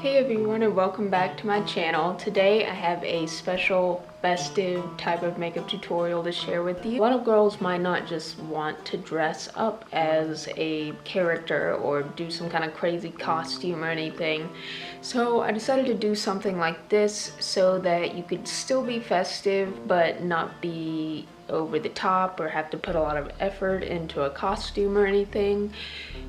Hey everyone, and welcome back to my channel. Today I have a special festive type of makeup tutorial to share with you. A lot of girls might not just want to dress up as a character or do some kind of crazy costume or anything. So I decided to do something like this so that you could still be festive but not be over the top or have to put a lot of effort into a costume or anything.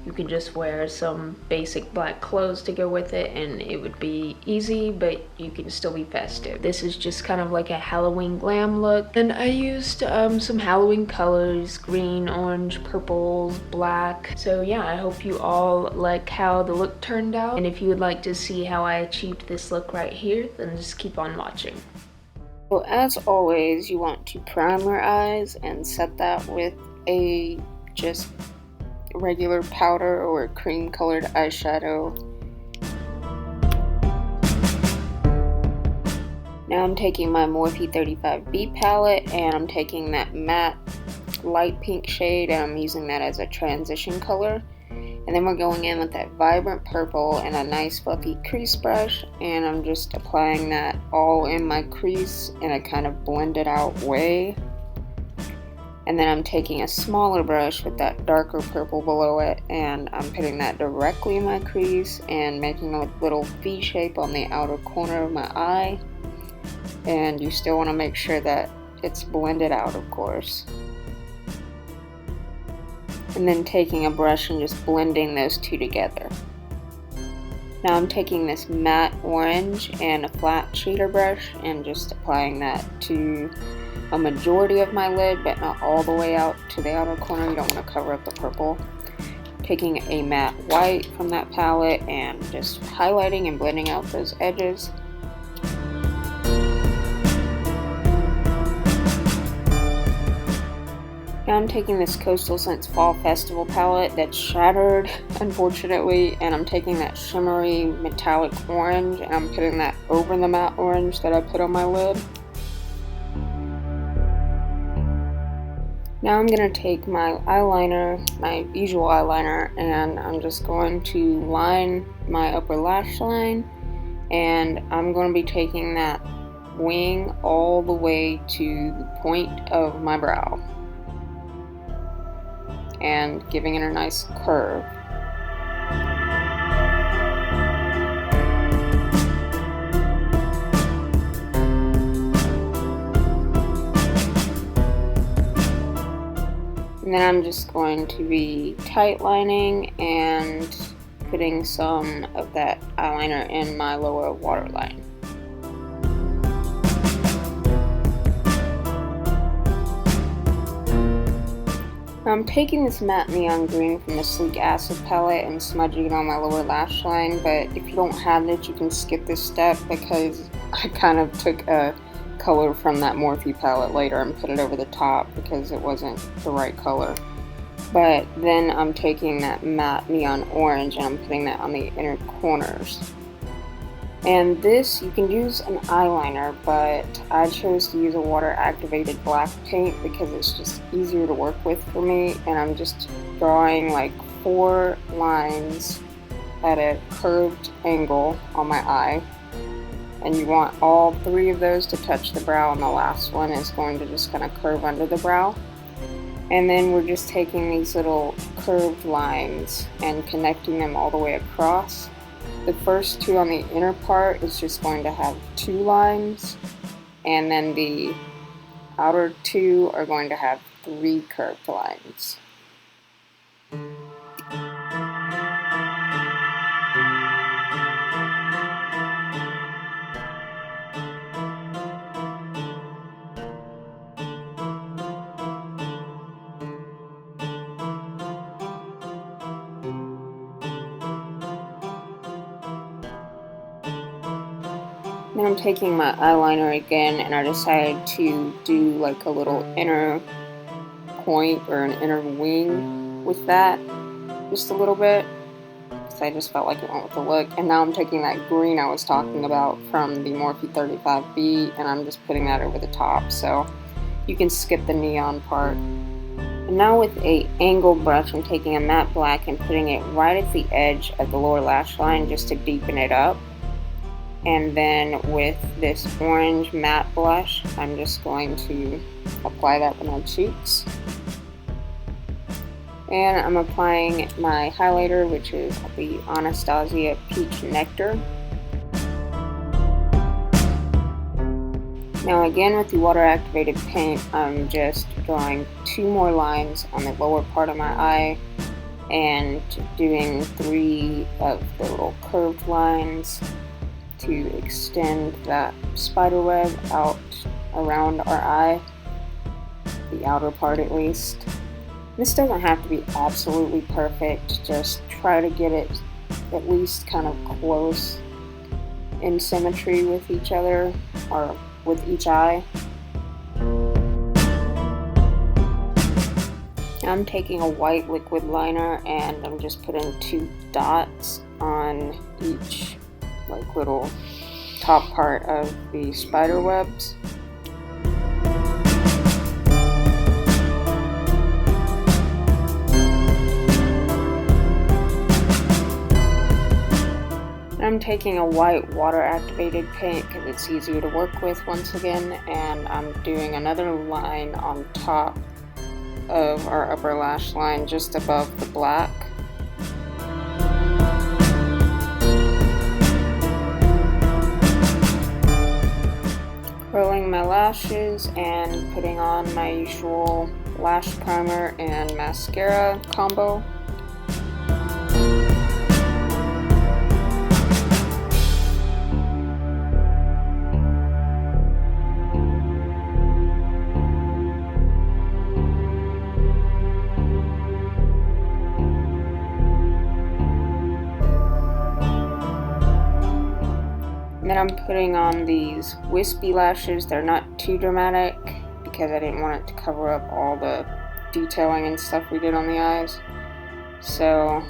You can just wear some basic black clothes to go with it and it would be easy, but you can still be festive. This is just kind of like a Halloween glam look, and I used some Halloween colors: green, orange, purples, black. So yeah, I hope you all like how the look turned out, and if you would like to see how I achieved this look right here, then just keep on watching. So as always, you want to prime your eyes and set that with a just regular powder or cream colored eyeshadow. Now I'm taking my Morphe 35B palette and I'm taking that matte light pink shade and I'm using that as a transition color. And then we're going in with that vibrant purple and a nice fluffy crease brush, and I'm just applying that all in my crease in a kind of blended out way. And then I'm taking a smaller brush with that darker purple below it and I'm putting that directly in my crease and making a little V shape on the outer corner of my eye. And you still want to make sure that it's blended out, of course. And then taking a brush and just blending those two together. Now I'm taking this matte orange and a flat shader brush and just applying that to a majority of my lid, but not all the way out to the outer corner. You don't want to cover up the purple. Taking a matte white from that palette and just highlighting and blending out those edges. Now I'm taking this Coastal Scents Fall Festival palette that's shattered, unfortunately, and I'm taking that shimmery metallic orange and I'm putting that over the matte orange that I put on my lid. Now I'm going to take my eyeliner, my usual eyeliner, and I'm just going to line my upper lash line, and I'm going to be taking that wing all the way to the point of my brow and giving it a nice curve. And then I'm just going to be tight lining and putting some of that eyeliner in my lower waterline. I'm taking this matte neon green from the Sleek Acid palette and smudging it on my lower lash line, but if you don't have it, you can skip this step because I kind of took a color from that Morphe palette later and put it over the top because it wasn't the right color. But then I'm taking that matte neon orange and I'm putting that on the inner corners. And this, you can use an eyeliner, but I chose to use a water activated black paint because it's just easier to work with for me, and I'm just drawing like 4 lines at a curved angle on my eye. And you want all 3 of those to touch the brow, and the last one is going to just kind of curve under the brow. And then we're just taking these little curved lines and connecting them all the way across. The first 2 on the inner part is just going to have 2 lines, and then the outer 2 are going to have 3 curved lines. Then I'm taking my eyeliner again and I decided to do like a little inner point or an inner wing with that, just a little bit, because I just felt like it went with the look. And now I'm taking that green I was talking about from the Morphe 35B and I'm just putting that over the top, so you can skip the neon part. And now with a angled brush, I'm taking a matte black and putting it right at the edge of the lower lash line just to deepen it up. And then with this orange matte blush, I'm just going to apply that to my cheeks. And I'm applying my highlighter, which is the Anastasia Peach Nectar. Now again, with the water activated paint, I'm just drawing 2 more lines on the lower part of my eye and doing 3 of the little curved lines to extend that spider web out around our eye, the outer part at least. This doesn't have to be absolutely perfect, just try to get it at least kind of close in symmetry with each other, or with each eye. I'm taking a white liquid liner and I'm just putting 2 dots on each like little top part of the spider webs. I'm taking a white water activated paint because it's easier to work with once again, and I'm doing another line on top of our upper lash line just above the black. Curling my lashes and putting on my usual lash primer and mascara combo. Then I'm putting on these wispy lashes. They're not too dramatic because I didn't want it to cover up all the detailing and stuff we did on the eyes. So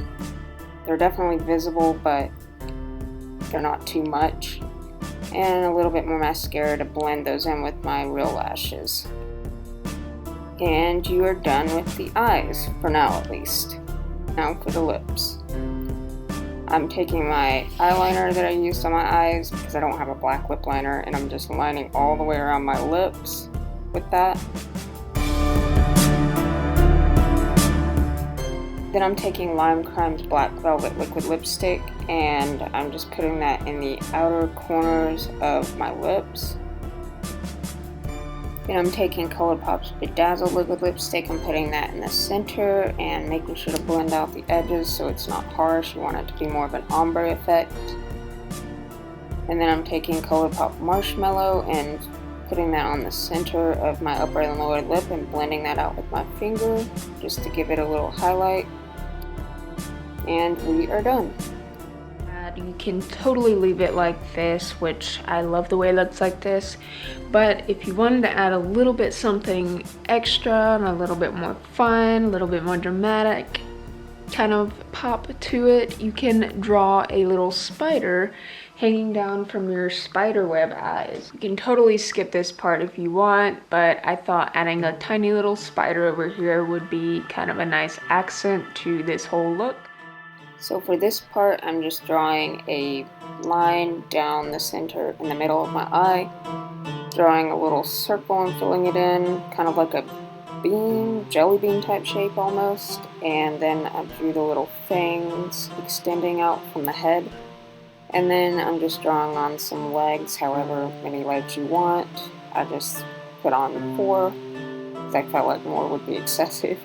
they're definitely visible, but they're not too much. And a little bit more mascara to blend those in with my real lashes. And you are done with the eyes, for now at least. Now for the lips. I'm taking my eyeliner that I used on my eyes because I don't have a black lip liner, and I'm just lining all the way around my lips with that. Then I'm taking Lime Crime's Black Velvet Liquid Lipstick and I'm just putting that in the outer corners of my lips. Then I'm taking ColourPop's Bedazzled Liquid Lipstick and putting that in the center and making sure to blend out the edges so it's not harsh. You want it to be more of an ombre effect. And then I'm taking ColourPop Marshmallow and putting that on the center of my upper and lower lip and blending that out with my finger just to give it a little highlight. And we are done. You can totally leave it like this, which I love the way it looks like this, but if you wanted to add a little bit something extra and a little bit more fun, a little bit more dramatic kind of pop to it, you can draw a little spider hanging down from your spider web eyes. You can totally skip this part if you want, but I thought adding a tiny little spider over here would be kind of a nice accent to this whole look. So for this part, I'm just drawing a line down the center in the middle of my eye, drawing a little circle and filling it in, kind of like a bean, jelly bean type shape almost, and then I drew the little fangs extending out from the head. And then I'm just drawing on some legs, however many legs you want. I just put on 4, because I felt like more would be excessive.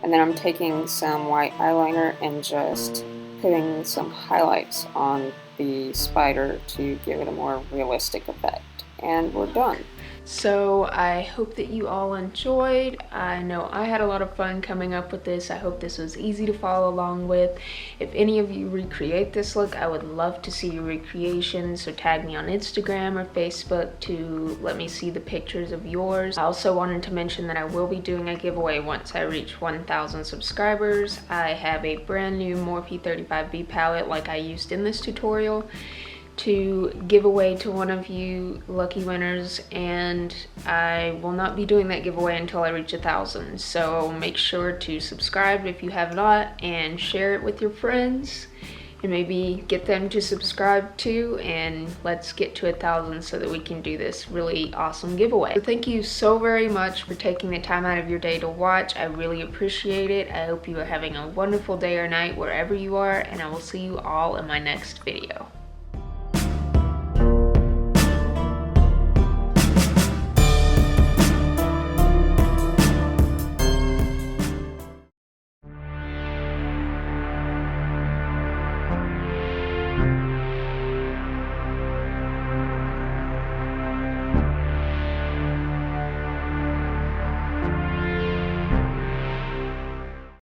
And then I'm taking some white eyeliner and just putting some highlights on the spider to give it a more realistic effect. And we're done. So I hope that you all enjoyed. I know I had a lot of fun coming up with this. I hope this was easy to follow along with. If any of you recreate this look, I would love to see your recreations. So tag me on Instagram or Facebook to let me see the pictures of yours. I also wanted to mention that I will be doing a giveaway once I reach 1,000 subscribers. I have a brand new Morphe 35B palette like I used in this tutorial to give away to one of you lucky winners, and I will not be doing that giveaway until I reach 1,000. So make sure to subscribe if you have not and share it with your friends. and maybe get them to subscribe too, and let's get to 1,000 so that we can do this really awesome giveaway. So thank you so very much for taking the time out of your day to watch. I really appreciate it. I hope you are having a wonderful day or night wherever you are, and I will see you all in my next video.